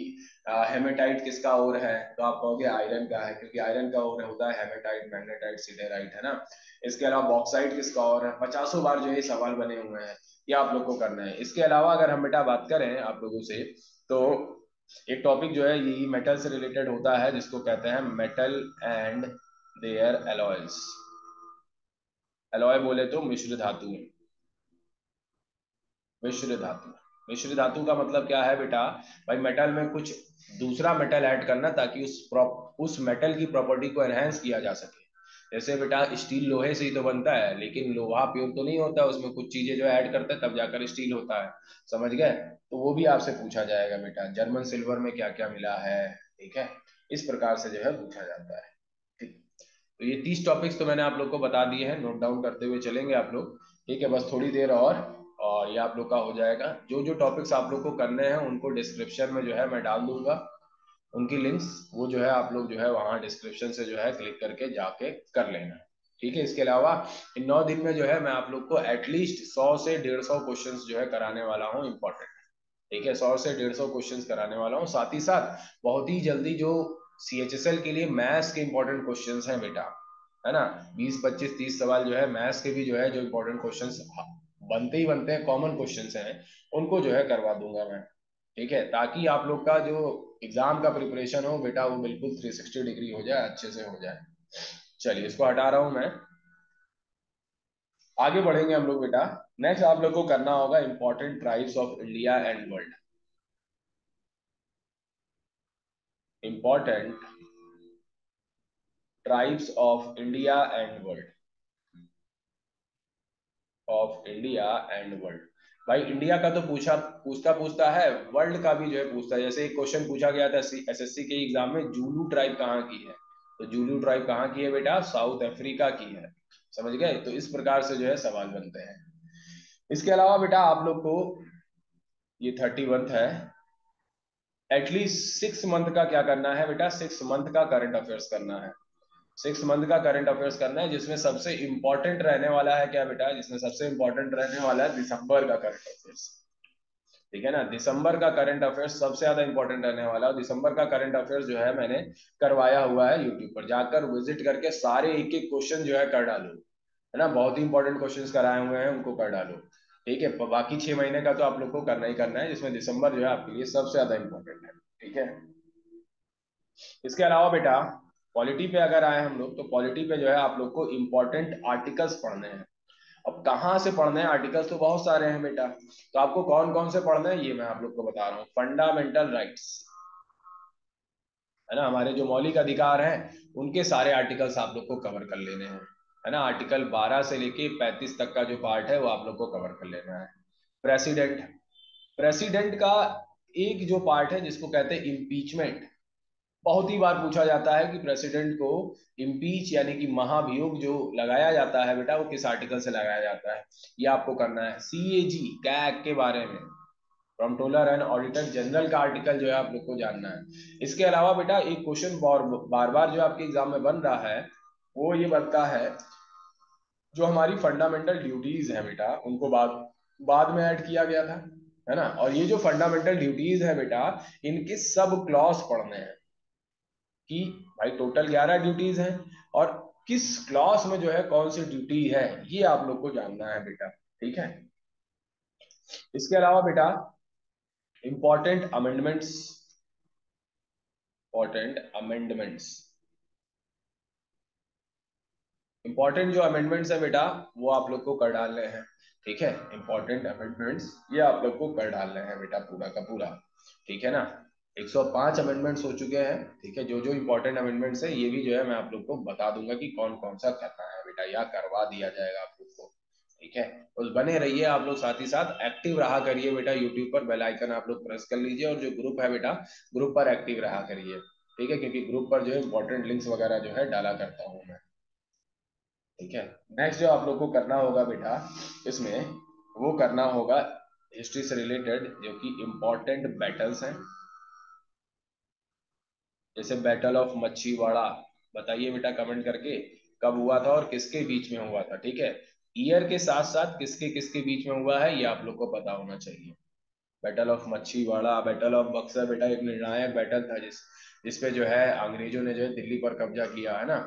हेमेटाइट किसका ओर है, तो आप कहोगे आयरन का है, क्योंकि आयरन का ओर होता है हेमेटाइट, मैग्नेटाइट, सिडेराइट, है ना। इसके अलावा बॉक्साइट किसका ओर है, पचासों बार जो है सवाल बने हुए हैं, ये आप लोग को करना है। इसके अलावा अगर हम बेटा बात करें आप लोगों से, तो एक टॉपिक जो है यही मेटल से रिलेटेड होता है जिसको कहते हैं metal and their alloys. Alloy बोले तो मिश्र धातु। मिश्र धातु, मिश्र धातु का मतलब क्या है बेटा, भाई मेटल में कुछ दूसरा मेटल ऐड करना ताकि उस मेटल की प्रॉपर्टी को एनहेंस किया जा सके। जैसे बेटा स्टील लोहे से ही तो बनता है, लेकिन लोहा प्योर तो नहीं होता, उसमें कुछ चीजें जो ऐड करते हैं तब जाकर स्टील होता है। समझ गए, तो वो भी आपसे पूछा जाएगा बेटा, जर्मन सिल्वर में क्या क्या मिला है। ठीक है, इस प्रकार से जो है पूछा जाता है। ठीक, तो ये 30 टॉपिक्स तो मैंने आप लोग को बता दिए हैं, नोट डाउन करते हुए चलेंगे आप लोग। ठीक है, बस थोड़ी देर और ये आप लोग का हो जाएगा। जो जो टॉपिक्स आप लोग को करने हैं उनको डिस्क्रिप्शन में जो है मैं डाल दूंगा, उनकी लिंक्स, वो जो है आप लोग जो है वहाँ डिस्क्रिप्शन से जो है क्लिक करके जाके कर लेना। ठीक है, इसके अलावा इन 9 दिन में जो है मैं आप लोग को एटलीस्ट 100 से 150 क्वेश्चंस जो है कराने वाला हूँ इंपॉर्टेंट। ठीक है, 100 से 150 क्वेश्चंस कराने वाला हूँ, साथ ही साथ बहुत ही जल्दी जो सीएचएसएल के लिए मैथ्स के इंपॉर्टेंट क्वेश्चंस हैं बेटा, है ना, 20 25 30 सवाल जो है मैथ्स के भी जो है जो इंपॉर्टेंट क्वेश्चंस बनते ही बनते हैं, कॉमन क्वेश्चंस हैं, उनको जो है करवा दूंगा मैं। ठीक है, ताकि आप लोग का जो एग्जाम का प्रिपरेशन हो बेटा वो बिल्कुल 360 डिग्री हो जाए, अच्छे से हो जाए। चलिए इसको हटा रहा हूं मैं, आगे बढ़ेंगे हम लोग बेटा। नेक्स्ट आप लोग को करना होगा important tribes of India and world. Important tribes of India and world. Of India and world, भाई इंडिया का तो पूछा पूछता पूछता है, वर्ल्ड का भी जो है पूछता है। जैसे एक क्वेश्चन पूछा गया था एसएससी के एग्जाम में, जूलू ट्राइब कहाँ की है, तो जूलू ट्राइब कहाँ की है बेटा, साउथ अफ्रीका की है। समझ गए, तो इस प्रकार से जो है सवाल बनते हैं। इसके अलावा बेटा आप लोग को ये 31th है, एटलीस्ट 6 मंथ का क्या करना है बेटा, 6 मंथ का करंट अफेयर्स करना है। 6 मंथ का करंट अफेयर्स करना है, जिसमें सबसे इंपॉर्टेंट रहने वाला है क्या बेटा, जिसमें सबसे इंपॉर्टेंट रहने वाला है दिसंबर का करंट अफेयर्स। ठीक है ना, दिसंबर का करंट अफेयर्स सबसे ज्यादा इंपॉर्टेंट रहने वाला है। दिसंबर का करंट अफेयर्स जो है मैंने करवाया हुआ है यूट्यूब पर, जाकर विजिट करके सारे एक एक क्वेश्चन जो है कर डालो, है ना, बहुत ही इंपॉर्टेंट क्वेश्चंस कराए हुए हैं, उनको कर डालो। ठीक है, बाकी 6 महीने का तो आप लोग को करना ही करना है, जिसमें दिसंबर जो है आपके लिए सबसे ज्यादा इंपॉर्टेंट है। ठीक है, इसके अलावा बेटा पॉलिटी पे अगर आए हम लोग, तो पॉलिटी पे जो है आप लोग को इंपॉर्टेंट आर्टिकल्स पढ़ने हैं। अब कहाँ से पढ़ने हैं आर्टिकल्स, तो बहुत सारे हैं बेटा, तो आपको कौन कौन से पढ़ने हैं ये मैं आप लोग को बता रहा हूँ। फंडामेंटल राइट्स, है ना, हमारे जो मौलिक अधिकार हैं उनके सारे आर्टिकल्स आप लोग को कवर कर लेने हैं, है ना। आर्टिकल 12 से लेके 35 तक का जो पार्ट है वो आप लोग को कवर कर लेना है। प्रेसिडेंट, प्रेसिडेंट का एक जो पार्ट है जिसको कहते हैं इम्पीचमेंट, बहुत ही बार पूछा जाता है कि प्रेसिडेंट को इम्पीच यानी कि महाभियोग जो लगाया जाता है बेटा, वो किस आर्टिकल से लगाया जाता है, ये आपको करना है। सीएजी कैग के बारे में, कंट्रोलर एंड ऑडिटर जनरल का आर्टिकल जो है आप लोग को जानना है। इसके अलावा बेटा एक क्वेश्चन बार बार जो आपके एग्जाम में बन रहा है, वो ये बनता है, जो हमारी फंडामेंटल ड्यूटीज है बेटा, उनको बाद बाद में ऐड किया गया था, है ना। और ये जो फंडामेंटल ड्यूटीज है बेटा, इनके सब क्लॉज पढ़ने हैं कि भाई टोटल 11 ड्यूटीज हैं, और किस क्लॉज में जो है कौन सी ड्यूटी है, ये आप लोग को जानना है बेटा। ठीक है, इसके अलावा बेटा important amendments, important amendments, important जो अमेंडमेंट्स है बेटा वो आप लोग को कर डालने हैं। ठीक है, इंपॉर्टेंट अमेंडमेंट्स ये आप लोग को कर डालने हैं बेटा पूरा का पूरा। ठीक है ना, 105 अमेंडमेंट्स हो चुके हैं। ठीक है, जो जो इंपॉर्टेंट अमेंडमेंट्स है ये भी जो है मैं आप लोग को बता दूंगा कि कौन कौन सा करना है बेटा, या करवा दिया जाएगा आप लोग को। ठीक है, तो बने रहिए आप लोग, साथ ही साथ एक्टिव रहा करिए बेटा, यूट्यूब पर बेल आइकन आप लोग प्रेस कर लीजिए, और जो ग्रुप है बेटा ग्रुप पर एक्टिव रहा करिए। ठीक है, क्योंकि ग्रुप पर जो है इंपॉर्टेंट लिंक्स वगैरह जो है डाला करता हूँ मैं। ठीक है, नेक्स्ट जो आप लोग को करना होगा बेटा इसमें, वो करना होगा हिस्ट्री से रिलेटेड जो कि इम्पोर्टेंट बैटल्स हैं, जैसे बैटल ऑफ मच्छीवाड़ा, बताइए बेटा कमेंट करके कब हुआ था और किसके बीच में हुआ था। ठीक है, ईयर के साथ साथ किसके किसके बीच में हुआ है ये आप लोग को पता होना चाहिए। Battle of Machhiwara, battle of Buxar बेटा एक निर्णायक बैटल था, जिसपे जो है अंग्रेजों ने जो है दिल्ली पर कब्जा किया, है ना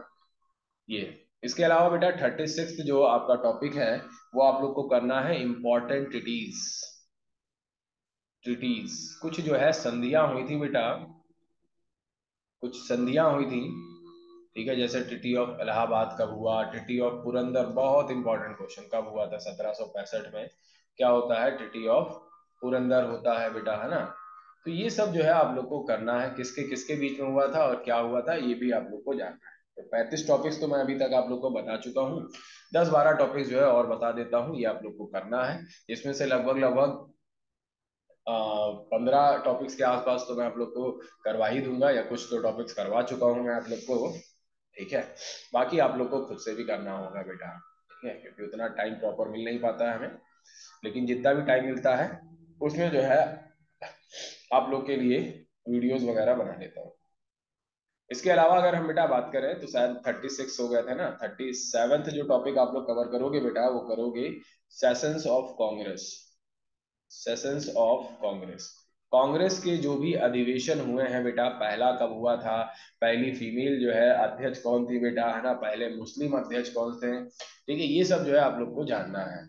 ये। इसके अलावा बेटा 36 जो आपका टॉपिक है वो आप लोग को करना है इंपॉर्टेंट ट्रिटीज, ट्रिटीज कुछ जो है संधियां हुई थी बेटा, कुछ संधियां हुई थी। ठीक है, जैसे ट्रिटी ऑफ इलाहाबाद कब हुआ, ट्रिटी ऑफ पुरंदर, बहुत इंपॉर्टेंट क्वेश्चन, कब हुआ था 1765 में, क्या होता है ट्रिटी ऑफ पुरंदर होता है बेटा, है ना। तो ये सब जो है आप लोग को करना है, किसके किसके बीच में हुआ था और क्या हुआ था ये भी आप लोग को जानना है। तो 35 टॉपिक्स तो मैं अभी तक आप लोग को बता चुका हूँ, 10-12 टॉपिक्स जो है और बता देता हूँ, ये आप लोग को करना है। इसमें से लगभग लगभग 15 टॉपिक्स के आसपास तो मैं आप लोग को करवा ही दूंगा, या कुछ तो टॉपिक्स करवा चुका हूँ मैं आप लोग को। ठीक है, बाकी आप लोग को खुद से भी करना होगा बेटा। ठीक है, क्योंकि उतना टाइम प्रॉपर मिल नहीं पाता है हमें, लेकिन जितना भी टाइम मिलता है उसमें जो है आप लोग के लिए वीडियोस वगैरह बना लेता हूँ। इसके अलावा अगर हम बेटा बात करें तो शायद 36 हो गया था ना, 37th जो टॉपिक आप लोग कवर करोगे बेटा वो करोगे sessions of Congress, sessions of Congress, Congress के जो भी अधिवेशन हुए हैं बेटा, पहला कब हुआ था, पहली फीमेल जो है अध्यक्ष कौन थी बेटा, है ना, पहले मुस्लिम अध्यक्ष कौन थे। ठीक है, ये सब जो है आप लोग को जानना है।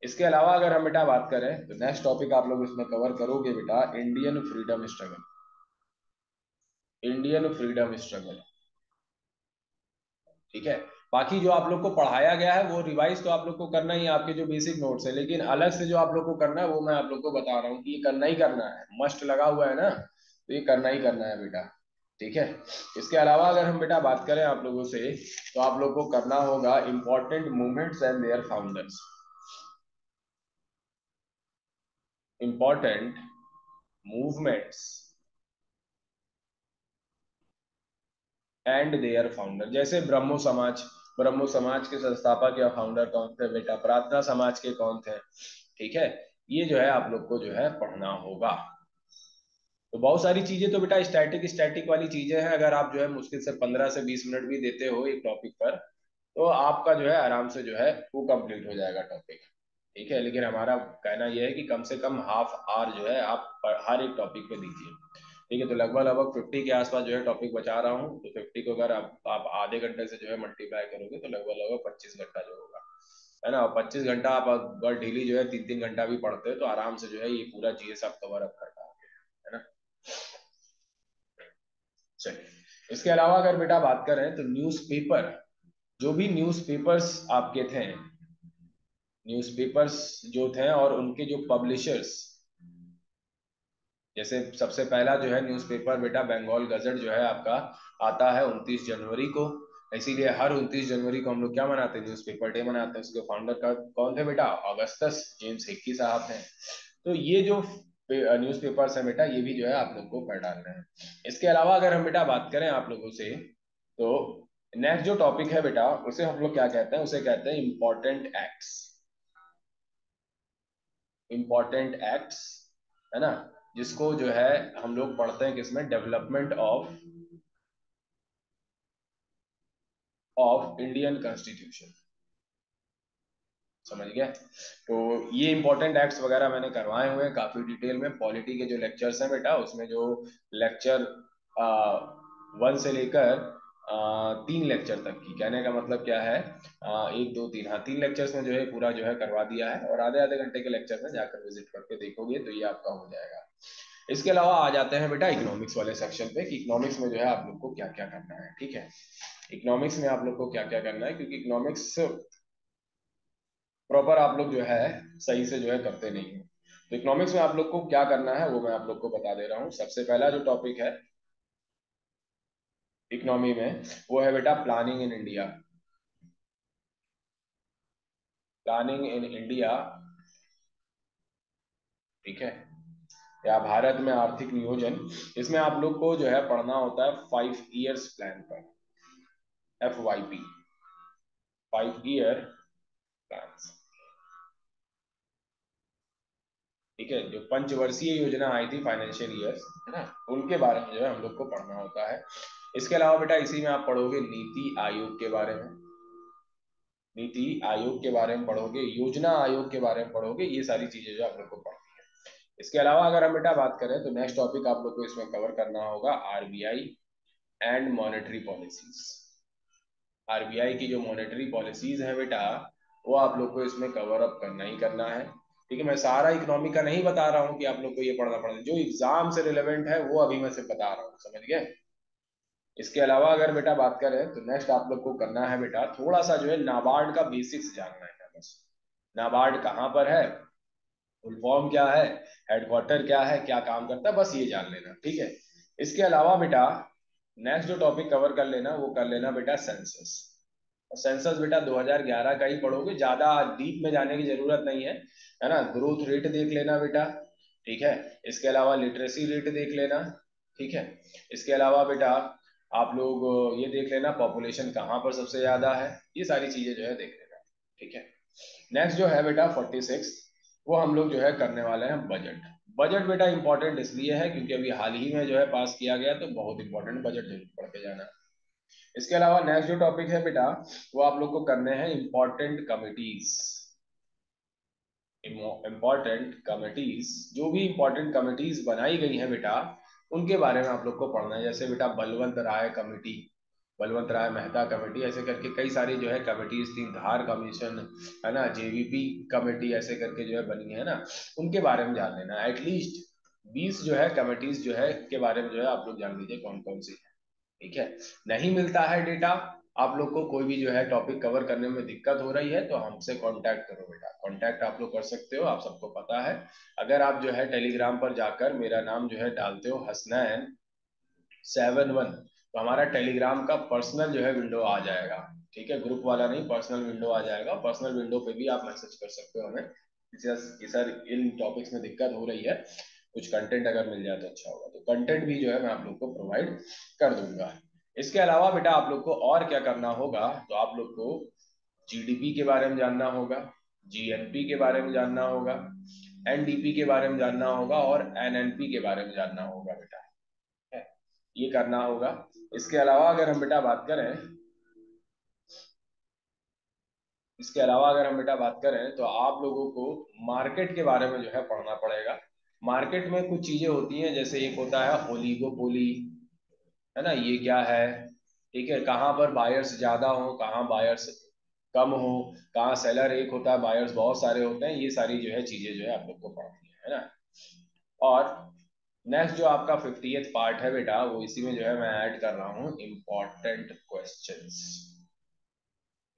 इसके अलावा अगर हम बेटा बात करें तो नेक्स्ट टॉपिक आप लोग इसमें कवर करोगे बेटा Indian freedom struggle, Indian freedom struggle. ठीक है, बाकी जो आप लोग को पढ़ाया गया है वो रिवाइज तो आप लोग को करना ही है, आपके जो बेसिक नोट्स है, लेकिन अलग से जो आप लोग को करना है वो मैं आप लोग को बता रहा हूँ कि ये करना ही करना है, मस्ट लगा हुआ है ना, तो ये करना ही करना है बेटा। ठीक है, इसके अलावा अगर हम बेटा बात करें आप लोगों से, तो आप लोग को करना होगा important movements and their founders, important movements and their founder, जैसे ब्रह्मो समाज, ब्रह्मो समाज के संस्थापक या फाउंडर कौन थे बेटा, प्रार्थना समाज के कौन थे। ठीक है, ये जो है आप लोग को जो है पढ़ना होगा। तो बहुत सारी चीजें तो बेटा स्टैटिक स्टैटिक वाली चीजें हैं, अगर आप जो है मुश्किल से 15 से 20 मिनट भी देते हो एक टॉपिक पर, तो आपका जो है आराम से जो है वो कंप्लीट हो जाएगा टॉपिक। ठीक है, लेकिन हमारा कहना यह है कि कम से कम हाफ आवर जो है आप हर एक टॉपिक पे दीजिए। ठीक है, तो लगभग लगभग 50 के आसपास जो है टॉपिक बचा रहा हूँ, तो 50 को अगर आप आधे घंटे से जो है मल्टीप्लाई करोगे तो लगभग लगभग 25 घंटा जो होगा, है ना। और 25 घंटा आप अगर डेली जो है 3 3 घंटा भी पढ़ते हो तो आराम से जो है ये पूरा जीएस आप कवर अप कर पाओगे, है ना। चलिए, इसके अलावा अगर बेटा बात करें तो न्यूज़पेपर, जो भी न्यूज़पेपर्स आपके थे, न्यूज़पेपर्स जो थे और उनके जो पब्लिशर्स, जैसे सबसे पहला जो है न्यूज़पेपर बेटा बंगाल गजट जो है आपका आता है 29 जनवरी को। इसीलिए हर 29 जनवरी को हम लोग क्या मनाते हैं, न्यूज़पेपर डे मनाते हैं। उसके फाउंडर का कौन थे बेटा, अगस्टस जेम्स हिक्की साहब थे। तो ये जो न्यूज़पेपर्स हैं बेटा, ये भी जो है आप लोग को पढ़ डालना है। इसके अलावा अगर हम बेटा बात करें आप लोगों से, तो नेक्स्ट जो टॉपिक है बेटा उसे हम लोग क्या कहते हैं, उसे कहते हैं इंपॉर्टेंट एक्ट्स। इंपॉर्टेंट एक्ट्स, है ना, जिसको जो है हम लोग पढ़ते हैं किसमें, डेवलपमेंट ऑफ इंडियन कॉन्स्टिट्यूशन। समझ गया। तो ये इंपॉर्टेंट एक्ट्स वगैरह मैंने करवाए हुए हैं काफी डिटेल में। पॉलिटी के जो लेक्चर्स हैं बेटा, उसमें जो लेक्चर 1 से लेकर 3 लेक्चर तक की, कहने का मतलब क्या है, 1 2 3, हाँ 3 लेक्चर्स में जो है पूरा जो है करवा दिया है, और आधे आधे घंटे के लेक्चर में जाकर विजिट करके देखोगे तो ये आपका हो जाएगा। इसके अलावा आ जाते हैं बेटा इकोनॉमिक्स वाले सेक्शन पे, कि इकोनॉमिक्स में जो है आप लोग को क्या क्या करना है। ठीक है, इकोनॉमिक्स में आप लोग को क्या क्या करना है, क्योंकि इकोनॉमिक्स प्रॉपर आप लोग जो है सही से जो है करते नहीं हो। तो इकोनॉमिक्स में आप लोग को क्या करना है वो मैं आप लोग को बता दे रहा हूँ। सबसे पहला जो टॉपिक है इकोनॉमी में, वो है बेटा planning in India. Planning in India, ठीक है, या भारत में आर्थिक नियोजन। इसमें आप लोग को जो है पढ़ना होता है 5 ईयर्स प्लान पर, FYP, 5 ईयर प्लान। ठीक है, जो पंचवर्षीय योजना आई थी फाइनेंशियल ईयर्स, है ना, उनके बारे में जो है हम लोग को पढ़ना होता है। इसके अलावा बेटा इसी में आप पढ़ोगे नीति आयोग के बारे में, नीति आयोग के बारे में पढ़ोगे, योजना आयोग के बारे में पढ़ोगे, ये सारी चीजें जो आप लोग को पढ़नी है। इसके अलावा अगर हम बेटा बात करें तो नेक्स्ट टॉपिक आप लोग को इसमें कवर करना होगा RBI and monetary policies. RBI की जो मॉनेटरी पॉलिसीज है बेटा, वो आप लोग को इसमें कवर अप करना ही करना है। ठीक है, मैं सारा इकोनॉमी का नहीं बता रहा हूँ कि आप लोग को ये पढ़ना पड़ेगा, जो एग्जाम से रिलेवेंट है वो अभी मैं सिर्फ बता रहा हूँ, समझ गए। इसके अलावा अगर बेटा बात करें तो नेक्स्ट आप लोग को करना है बेटा थोड़ा सा जो है नाबार्ड का बेसिक्स जानना है बस। नाबार्ड कहाँ पर है, फुल फॉर्म क्या है, हेडक्वार्टर क्या है, क्या काम करता है, बस ये जान लेना। ठीक है, इसके अलावा बेटा नेक्स्ट जो टॉपिक कवर कर लेना वो कर लेना बेटा सेंसस। सेंसस बेटा 2011 का ही पढ़ोगे, ज्यादा डीप में जाने की जरूरत नहीं है ना। ग्रोथ रेट देख लेना बेटा, ठीक है। इसके अलावा लिटरेसी रेट देख लेना, ठीक है। इसके अलावा बेटा आप लोग ये देख लेना पॉपुलेशन कहाँ पर सबसे ज्यादा है, ये सारी चीजें जो है देख लेना। ठीक है, नेक्स्ट जो है बेटा 46, वो हम लोग जो है करने वाले हैं बजट। बजट बेटा इंपॉर्टेंट इसलिए है क्योंकि अभी हाल ही में जो है पास किया गया, तो बहुत इंपॉर्टेंट, बजट जरूर पढ़ के जाना। इसके अलावा नेक्स्ट जो टॉपिक है बेटा, वो आप लोग को करने हैं इंपॉर्टेंट कमिटीज। इंपॉर्टेंट कमिटीज, जो भी इंपॉर्टेंट कमिटीज बनाई गई हैं बेटा, उनके बारे में आप लोग को पढ़ना है। जैसे बेटा बलवंत राय कमेटी, बलवंत राय मेहता कमेटी, ऐसे करके कई सारी जो है कमिटीज थी, धार कमीशन, है ना, जेवीपी कमेटी, ऐसे करके जो है बनी है ना, उनके बारे में जान लेना। एटलीस्ट 20 जो है कमिटीज जो है के बारे में जो है आप लोग जान लीजिए कौन कौन सी है। ठीक है, नहीं मिलता है डेटा, आप लोग को कोई भी जो है टॉपिक कवर करने में दिक्कत हो रही है तो हमसे कांटेक्ट करो बेटा। कांटेक्ट आप लोग कर सकते हो, आप सबको पता है। अगर आप जो है टेलीग्राम पर जाकर मेरा नाम जो है डालते हो हसनैन 71, तो हमारा टेलीग्राम का पर्सनल जो है विंडो आ जाएगा। ठीक है, ग्रुप वाला नहीं, पर्सनल विंडो आ जाएगा। पर्सनल विंडो पे भी आप मैसेज कर सकते हो हमें कि सर इन टॉपिक्स में दिक्कत हो रही है, कुछ कंटेंट अगर मिल जाए तो अच्छा होगा। तो कंटेंट भी जो है मैं आप लोग को प्रोवाइड कर दूंगा। इसके अलावा बेटा आप लोग को और क्या करना होगा, तो आप लोग को जीडीपी के बारे में जानना होगा, जीएनपी के बारे में जानना होगा, एनडीपी के बारे में जानना होगा और एनएनपी के बारे में जानना होगा बेटा, है, ये करना होगा। इसके अलावा अगर हम बेटा बात करें, इसके अलावा अगर हम बेटा बात करें तो आप लोगों को मार्केट के बारे में जो है पढ़ना पड़ेगा। मार्केट में कुछ चीजें होती हैं, जैसे एक होता है ओलिगोपोली, है ना, ये क्या है, ठीक है, कहाँ पर बायर्स ज्यादा हो, कहाँ बायर्स कम हो, कहाँ सेलर एक होता है बायर्स बहुत सारे होते हैं, ये सारी जो है चीजें जो है आप लोग को पढ़नी है ना। और नेक्स्ट जो आपका 50th पार्ट है बेटा, वो इसी में जो है मैं ऐड कर रहा हूँ इम्पोर्टेंट क्वेश्चंस।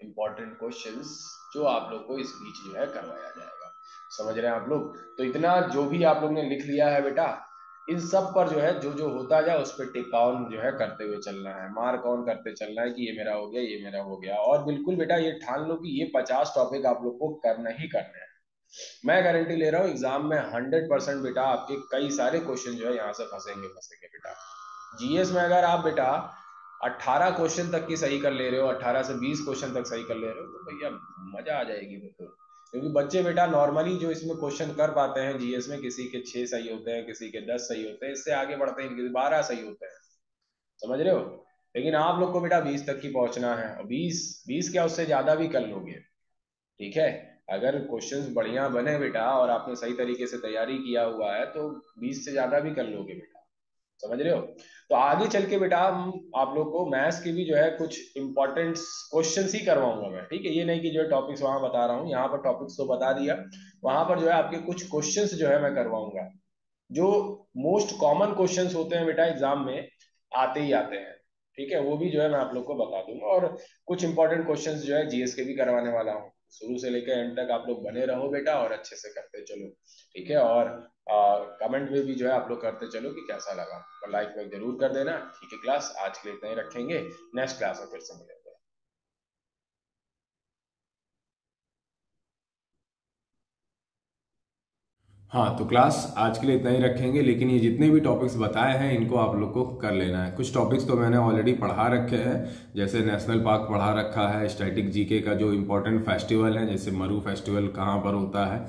इंपॉर्टेंट क्वेश्चंस जो आप लोग को इस बीच जो है करवाया जाएगा। समझ रहे हैं आप लोग? तो इतना जो भी आप लोग ने लिख लिया है बेटा, इन सब पर जो है जो जो होता जाए उस पर टिक ऑन जो है करते हुए चलना है, मार्क ऑन करते चलना है कि ये मेरा हो गया, ये मेरा हो गया। और बिल्कुल बेटा ये ठान लो कि ये 50 टॉपिक आप लोग को करना ही करना है। मैं गारंटी ले रहा हूँ एग्जाम में 100% बेटा आपके कई सारे क्वेश्चन जो है यहाँ से फंसेंगे फंसेंगे बेटा। जीएस में अगर आप बेटा 18 क्वेश्चन तक की सही कर ले रहे हो, 18 से 20 क्वेश्चन तक सही कर ले रहे हो, तो भैया मजा आ जाएगी बिल्कुल। क्योंकि बच्चे बेटा नॉर्मली जो इसमें क्वेश्चन कर पाते हैं जीएस में, किसी के 6 सही होते हैं, किसी के 10 सही होते हैं, इससे आगे बढ़ते हैं किसी 12 सही होते हैं। समझ रहे हो? लेकिन आप लोग को बेटा 20 तक की पहुंचना है, और 20 20 क्या उससे ज्यादा भी कर लोगे, ठीक है। अगर क्वेश्चंस बढ़िया बने बेटा और आपने सही तरीके से तैयारी किया हुआ है तो 20 से ज्यादा भी कर लोगे बेटा। समझ रहे हो? तो आगे चल के बेटा हम आप लोग को मैथ्स की भी जो है कुछ इंपॉर्टेंट क्वेश्चंस ही करवाऊंगा मैं, ठीक है। ये नहीं कि जो है टॉपिक्स वहां बता रहा हूँ, यहाँ पर टॉपिक्स तो बता दिया, वहां पर जो है आपके कुछ क्वेश्चंस जो है मैं करवाऊंगा, जो मोस्ट कॉमन क्वेश्चंस होते हैं बेटा एग्जाम में, आते ही आते हैं, ठीक है। वो भी जो है मैं आप लोग को बता दूंगा, और कुछ इंपॉर्टेंट क्वेश्चंस जो है जीएस के भी करवाने वाला हूँ। शुरू से लेकर एंड तक आप लोग बने रहो बेटा और अच्छे से करते चलो, ठीक है। और कमेंट में भी जो है आप लोग करते चलो कि कैसा लगा, और लाइक वाइक जरूर कर देना, ठीक है। क्लास आज के लिए इतना ही रखेंगे, नेक्स्ट क्लास में फिर से मिलेंगे। हाँ, तो क्लास आज के लिए इतना ही रखेंगे, लेकिन ये जितने भी टॉपिक्स बताए हैं इनको आप लोग को कर लेना है। कुछ टॉपिक्स तो मैंने ऑलरेडी पढ़ा रखे हैं, जैसे नेशनल पार्क पढ़ा रखा है, स्टैटिक जीके का जो इम्पोर्टेंट फेस्टिवल है जैसे मरु फेस्टिवल कहाँ पर होता है,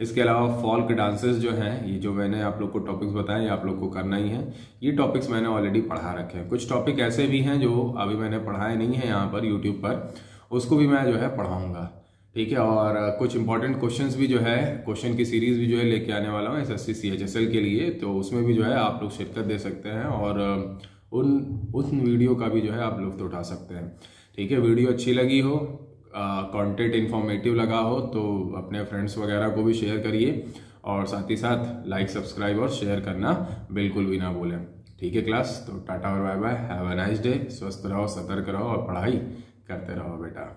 इसके अलावा फॉल्क डांसेस जो हैं, ये जो मैंने आप लोग को टॉपिक्स बताए ये आप लोग को करना ही है। ये टॉपिक्स मैंने ऑलरेडी पढ़ा रखे हैं। कुछ टॉपिक ऐसे भी हैं जो अभी मैंने पढ़ाए नहीं है यहाँ पर यूट्यूब पर, उसको भी मैं जो है पढ़ाऊंगा, ठीक है। और कुछ इंपॉर्टेंट क्वेश्चंस भी जो है, क्वेश्चन की सीरीज भी जो है लेके आने वाला हूँ एसएससी सीएचएसएल के लिए, तो उसमें भी जो है आप लोग शिरकत दे सकते हैं, और उन वीडियो का भी जो है आप लुत्फ उठा सकते हैं, ठीक है। वीडियो अच्छी लगी हो, कंटेंट इंफॉर्मेटिव लगा हो तो अपने फ्रेंड्स वगैरह को भी शेयर करिए, और साथ ही साथ लाइक सब्सक्राइब और शेयर करना बिल्कुल भी ना भूलें, ठीक है क्लास। तो टाटा और bye bye, have a nice day, स्वस्थ रहो, सतर्क रहो और पढ़ाई करते रहो बेटा।